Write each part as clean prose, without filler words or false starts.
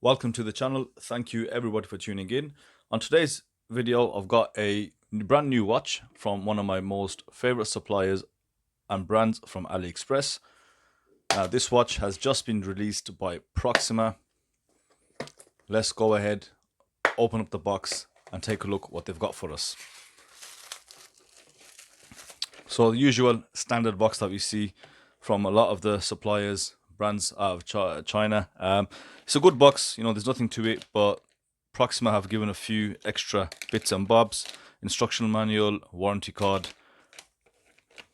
Welcome to the channel. Thank you everybody for tuning in. On today's video, I've got a brand new watch from one of my most favorite suppliers and brands from AliExpress. This watch has just been released by PROXIMA. Let's go ahead, open up the box and take a look what they've got for us. So the usual standard box that we see from a lot of the suppliers, brands out of China. It's a good box, there's nothing to it, but PROXIMA have given a few extra bits and bobs, instructional manual, warranty card,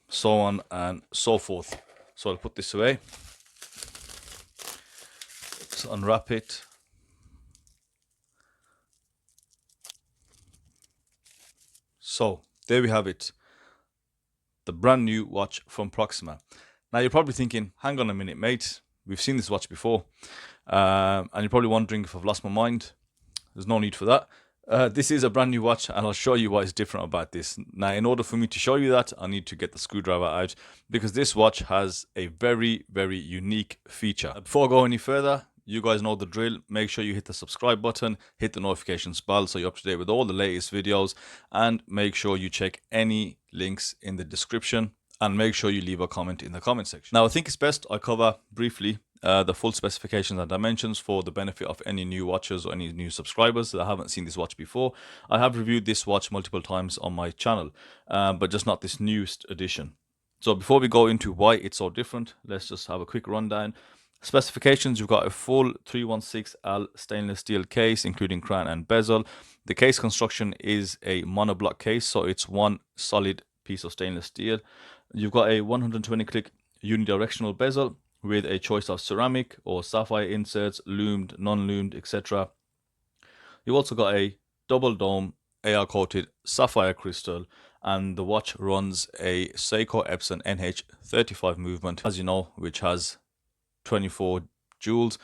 so on and so forth. So I'll put this away. Let's unwrap it. So there we have it. The brand new watch from PROXIMA. Now you're probably thinking, hang on a minute, mate. We've seen this watch before. And you're probably wondering if I've lost my mind. There's no need for that. This is a brand new watch and I'll show you what is different about this. Now, in order for me to show you that, I need to get the screwdriver out because this watch has a very, very unique feature. Before I go any further, you guys know the drill. Make sure you hit the subscribe button, hit the notifications bell so you're up to date with all the latest videos, and make sure you check any links in the description and make sure you leave a comment in the comment section. Now, I think it's best I cover briefly the full specifications and dimensions for the benefit of any new watchers or any new subscribers that haven't seen this watch before. I have reviewed this watch multiple times on my channel, but just not this newest edition. So before we go into why it's so different, let's just have a quick rundown. Specifications: you've got a full 316L stainless steel case, including crown and bezel. The case construction is a monoblock case, so it's one solid piece of stainless steel. You've got a 120 click unidirectional bezel with a choice of ceramic or sapphire inserts, loomed, non-loomed, etc. You've also got a double dome AR coated sapphire crystal, and the watch runs a Seiko Epson NH35 movement, as you know, which has 24 joules,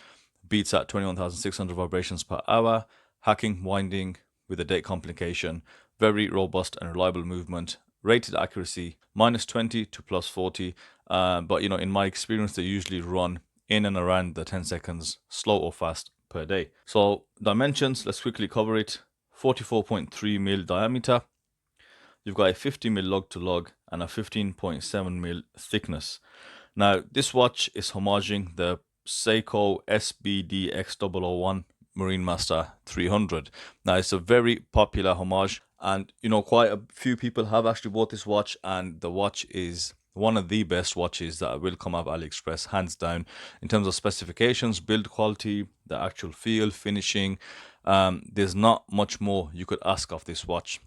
beats at 21,600 vibrations per hour, hacking, winding with a date complication, very robust and reliable movement, rated accuracy -20 to +40, but in my experience they usually run in and around the 10 seconds slow or fast per day. So dimensions, let's quickly cover it. 44.3 mil diameter. You've got a 50 mil lug to lug and a 15.7 mil thickness. Now, this watch is homaging the Seiko SBDX001 marinemaster 300. Now, it's a very popular homage, and quite a few people have actually bought this watch, and the watch is one of the best watches that will come out of AliExpress, hands down, in terms of specifications, build quality, the actual feel, finishing. There's not much more you could ask of this watch.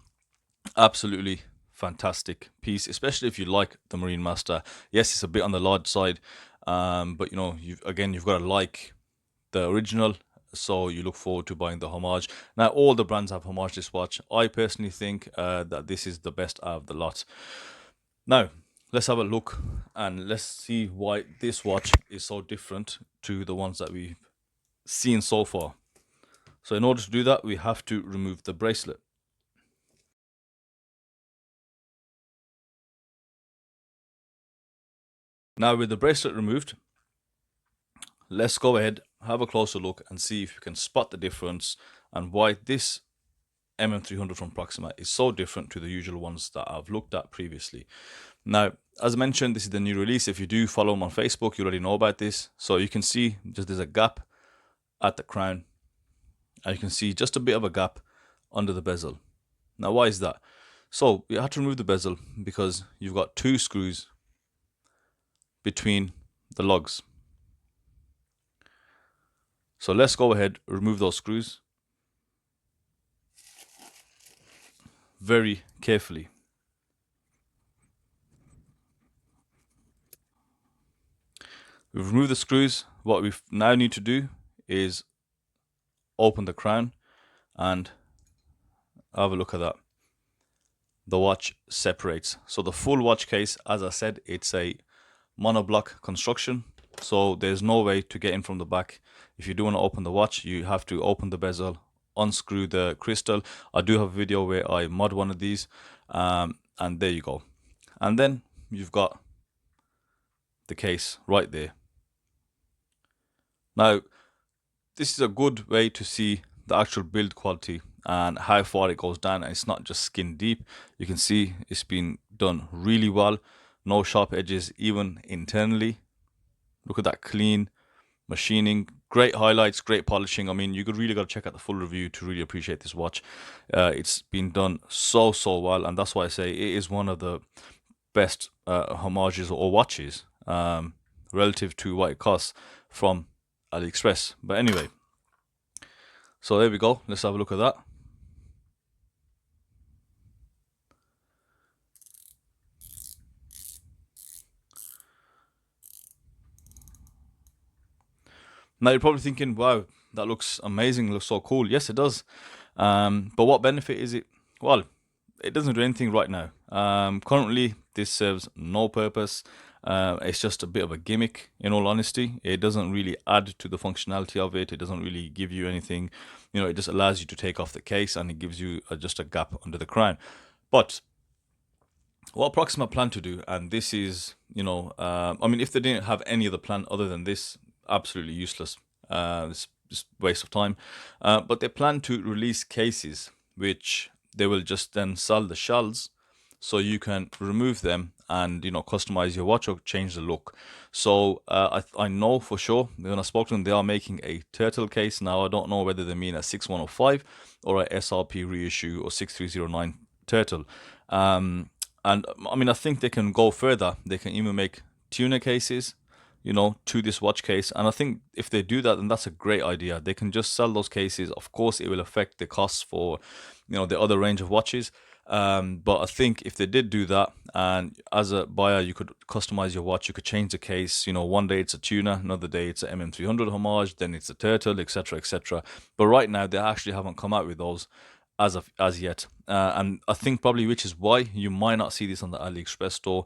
Absolutely fantastic piece, especially if you like the marinemaster. Yes, it's a bit on the large side, but you've got to like the original, so you look forward to buying the homage. Now, all the brands have homage this watch. I personally think that this is the best out of the lot. Now, let's have a look and let's see why this watch is so different to the ones that we've seen so far. So in order to do that, we have to remove the bracelet. Now, with the bracelet removed, let's go ahead, have a closer look and see if you can spot the difference and why this MM300 from PROXIMA is so different to the usual ones that I've looked at previously. Now, as mentioned, this is the new release. If you do follow them on Facebook, you already know about this. So you can see just there's a gap at the crown, and you can see just a bit of a gap under the bezel. Now, why is that? So you had to remove the bezel because you've got two screws between the lugs. So let's go ahead, remove those screws very carefully. We've removed the screws. What we now need to do is open the crown and have a look at that. The watch separates. So the full watch case, as I said, it's a monoblock construction, so there's no way to get in from the back. If you do want to open the watch, you have to open the bezel, unscrew the crystal. I do have a video where I mod one of these, and there you go. And then you've got the case right there. Now, this is a good way to see the actual build quality and how far it goes down, and it's not just skin deep. You can see it's been done really well. No sharp edges even internally. Look at that clean machining, great highlights, great polishing. I mean, you could really got to check out the full review to really appreciate this watch. It's been done so well, and that's why I say it is one of the best homages or watches relative to what it costs from AliExpress. But anyway, so there we go. Let's have a look at that. Now you're probably thinking, wow, that looks amazing, looks so cool. Yes, it does. But what benefit is it? Well, it doesn't do anything right now. Currently, this serves no purpose. It's just a bit of a gimmick, in all honesty. It doesn't really add to the functionality of it. It doesn't really give you anything. You know, it just allows you to take off the case, and it gives you just a gap under the crown. But what Proxima plan to do, and this is, you know, I mean, if they didn't have any other plan other than this, absolutely useless. It's just waste of time. But they plan to release cases which they will just then sell the shells, so you can remove them and, you know, customize your watch or change the look. So I know for sure, when I spoke to them, they are making a turtle case. Now I don't know whether they mean a 6105 or a SRP reissue or 6309 turtle. And I mean, I think they can go further. They can even make tuner cases, you know, to this watch case. And I think if they do that, then that's a great idea. They can just sell those cases. Of course, it will affect the costs for, you know, the other range of watches. But I think if they did do that, and as a buyer, you could customize your watch, you could change the case. You know, one day it's a tuner, another day it's an MM300 homage, then it's a turtle, etc., etc. But right now, they actually haven't come out with those as yet, and I think probably which is why you might not see this on the AliExpress store.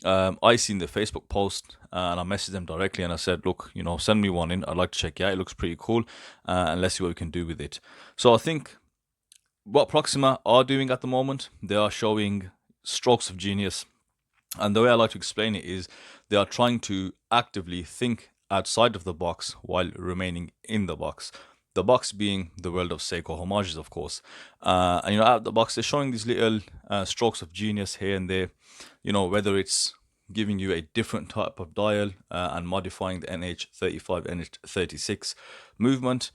I seen the Facebook post, and I messaged them directly and I said, look, you know, send me one in. I'd like to check it out. It looks pretty cool, and let's see what we can do with it. So I think what Proxima are doing at the moment, they are showing strokes of genius. And the way I like to explain it is they are trying to actively think outside of the box while remaining in the box. The box being the world of Seiko homages, of course. And, you know, out of the box, they're showing these little strokes of genius here and there. You know, whether it's giving you a different type of dial and modifying the NH35, NH36 movement.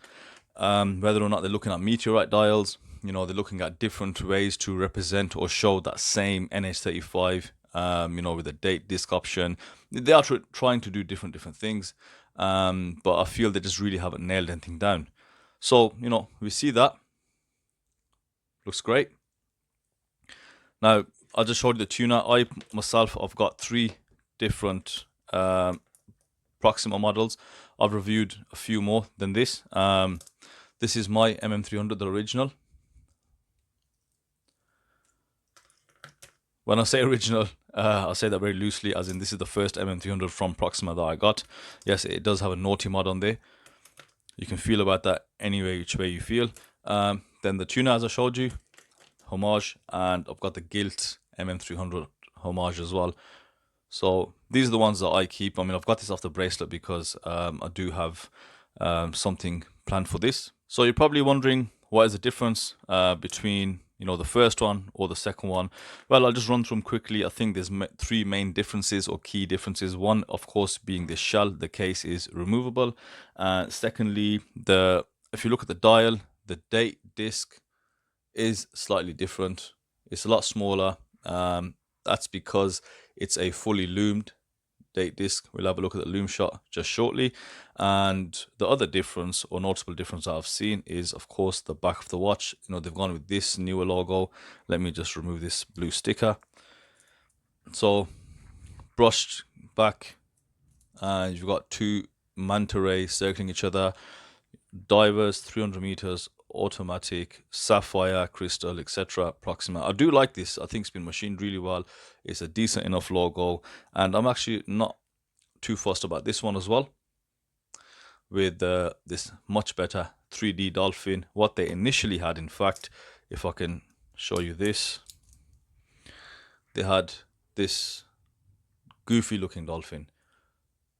Whether or not they're looking at meteorite dials. You know, they're looking at different ways to represent or show that same NH35, you know, with the date disc option. They are trying to do different things, but I feel they just really haven't nailed anything down. So, you know, we see that. Looks great. Now, I just showed you the tuner. I myself, I've got 3 different Proxima models. I've reviewed a few more than this. This is my MM300, the original. When I say original, I say that very loosely, as in this is the first MM300 from Proxima that I got. Yes, it does have a naughty mod on there. You can feel about that any which way you feel. Then the tuner, as I showed you, homage, and I've got the gilt MM300 homage as well. So these are the ones that I keep. I mean, I've got this off the bracelet because I do have something planned for this. So you're probably wondering, what is the difference between, you know, the first one or the second one? Well, I'll just run through them quickly. I think there's 3 main differences or key differences. One, of course, being the shell, the case is removable. Secondly, if you look at the dial, the date disc is slightly different. It's a lot smaller. That's because it's a fully loomed date disc. We'll have a look at the Lume shot just shortly. And the other difference or noticeable difference that I've seen is, of course, the back of the watch. You know, they've gone with this newer logo. Let me just remove this blue sticker. So brushed back, and you've got 2 manta rays circling each other. Divers, 300 meters, automatic, sapphire, crystal, etc. Proxima. I do like this. I think it's been machined really well. It's a decent enough logo, and I'm actually not too fussed about this one as well, with this much better 3D dolphin. What they initially had, in fact, if I can show you this, they had this goofy looking dolphin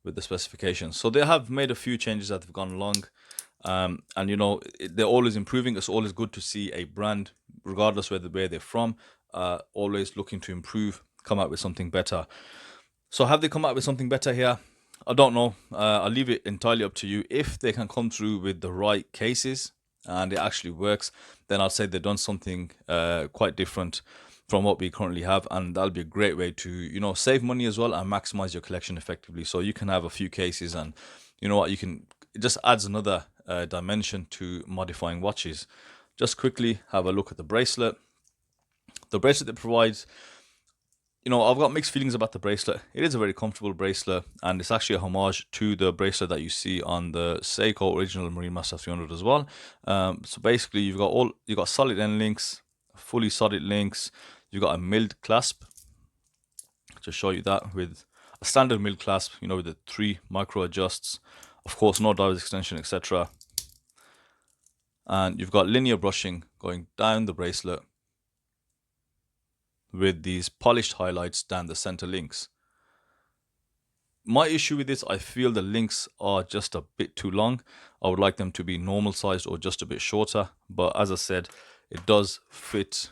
with the specifications. So they have made a few changes that have gone along. And you know, they're always improving. It's always good to see a brand, regardless where they're from, always looking to improve, come out with something better. So have they come out with something better here? I don't know. I'll leave it entirely up to you. If they can come through with the right cases and it actually works, then I'd say they've done something quite different from what we currently have, and that'll be a great way to, you know, save money as well and maximize your collection effectively. So you can have a few cases, and you know what, you can, it just adds another dimension to modifying watches. Just quickly have a look at the bracelet. The bracelet that provides, you know, I've got mixed feelings about the bracelet. It is a very comfortable bracelet, and it's actually a homage to the bracelet that you see on the Seiko original marinemaster 300 as well. So basically, you've got solid end links, fully solid links. You've got a milled clasp. To show you that with a standard milled clasp, you know, with the 3 micro adjusts, of course, no dials extension, etc. And you've got linear brushing going down the bracelet with these polished highlights down the center links. My issue with this, I feel the links are just a bit too long. I would like them to be normal sized or just a bit shorter, but as I said, it does fit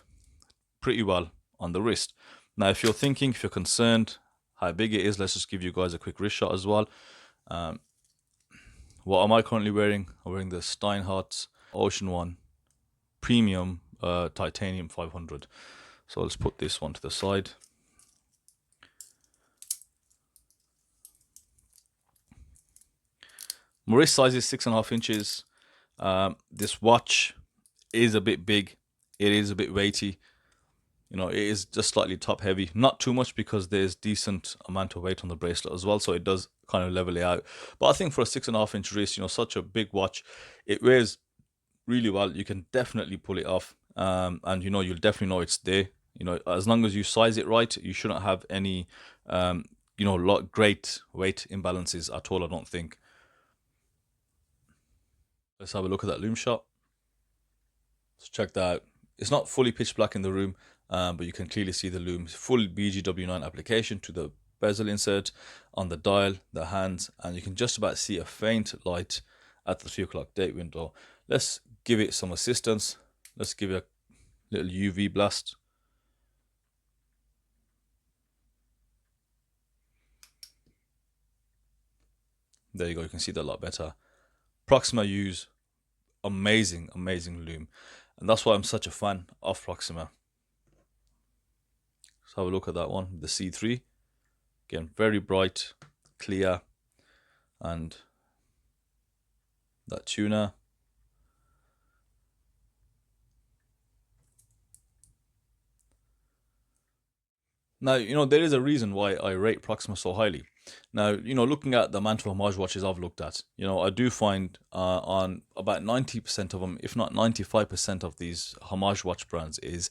pretty well on the wrist. Now, if you're thinking, if you're concerned how big it is, let's just give you guys a quick wrist shot as well. What am I currently wearing? I'm wearing the Steinhardt Ocean One Premium Titanium 500. So let's put this one to the side. My wrist size is 6.5 inches. This watch is a bit big. It is a bit weighty. You know, it is just slightly top heavy. Not too much, because there's decent amount of weight on the bracelet as well. So it does kind of level it out. But I think for a 6.5 inch wrist, you know, such a big watch, it wears really well. You can definitely pull it off. And, you know, you'll definitely know it's there. You know, as long as you size it right, you shouldn't have any, you know, great weight imbalances at all, I don't think. Let's have a look at that Lume shot. Let's check that out. It's not fully pitch black in the room, but you can clearly see the Lume full BGW9 application to the bezel insert on the dial, the hands, and you can just about see a faint light at the 3 o'clock date window. Let's give it some assistance. Let's give it a little UV blast. There you go, you can see that a lot better. Proxima use amazing Lume, and that's why I'm such a fan of Proxima. Let's have a look at that one, the C3. Again, very bright, clear, and that tuner. Now, you know, there is a reason why I rate Proxima so highly. Now, you know, looking at the amount of homage watches I've looked at, you know, I do find on about 90% of them, if not 95% of these homage watch brands, is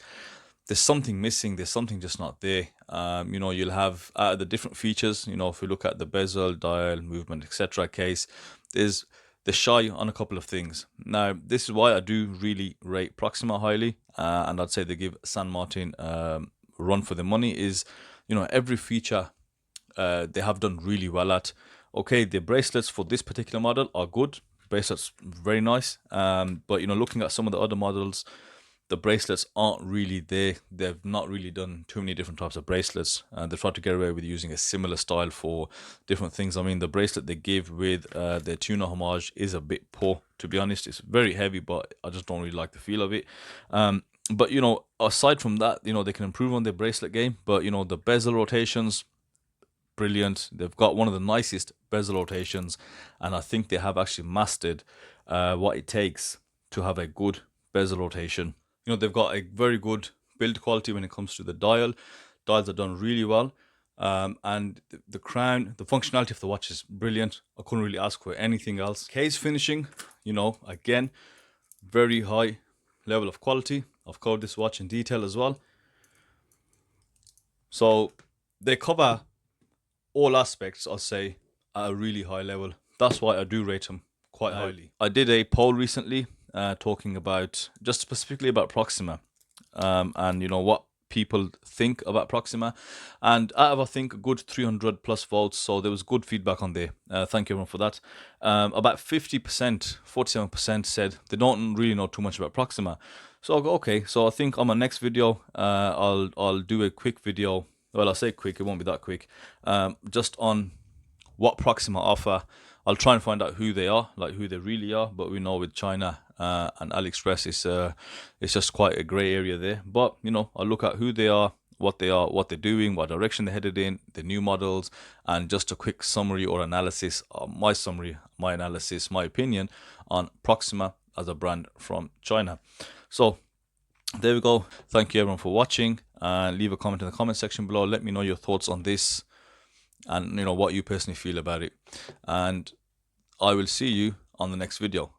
there's something missing, there's something just not there. You know, you'll have out of the different features, you know, if we look at the bezel, dial, movement, etc. case, they're shy on a couple of things. Now, this is why I do really rate Proxima highly, and I'd say they give San Martin run for the money. Is, you know, every feature they have done really well at. Okay, the bracelets for this particular model are good. Bracelets very nice. But you know, looking at some of the other models, the bracelets aren't really there. They've not really done too many different types of bracelets. They've tried to get away with using a similar style for different things. I mean, the bracelet they give with their tuner homage is a bit poor, to be honest. It's very heavy, but I just don't really like the feel of it. But you know, aside from that, you know, they can improve on their bracelet game. But you know, the bezel rotations, brilliant. They've got one of the nicest bezel rotations, and I think they have actually mastered what it takes to have a good bezel rotation. You know, they've got a very good build quality when it comes to the dial. Dials are done really well. And the crown, the functionality of the watch is brilliant. I couldn't really ask for anything else. Case finishing, you know, again, very high level of quality. I've covered this watch in detail as well. So they cover all aspects, I'll say, at a really high level. That's why I do rate them quite highly. I did a poll recently talking about, just specifically about Proxima, and you know, what people think about Proxima, and out of I think a good 300 plus votes, so there was good feedback on there. Thank you everyone for that. About 50%, 47% said they don't really know too much about Proxima. So I'll go, okay, so I think on my next video, I'll do a quick video. Well, I'll say quick, it won't be that quick, just on what Proxima offer. I'll try and find out who they are, like who they really are. But we know with China and AliExpress, it's just quite a grey area there. But you know, I'll look at who they are, what they're doing, what direction they're headed in, the new models, and just a quick summary or analysis, my analysis, my opinion on Proxima as a brand from China. So there we go. Thank you everyone for watching, and leave a comment in the comment section below. Let me know your thoughts on this, and you know what you personally feel about it, and I will see you on the next video.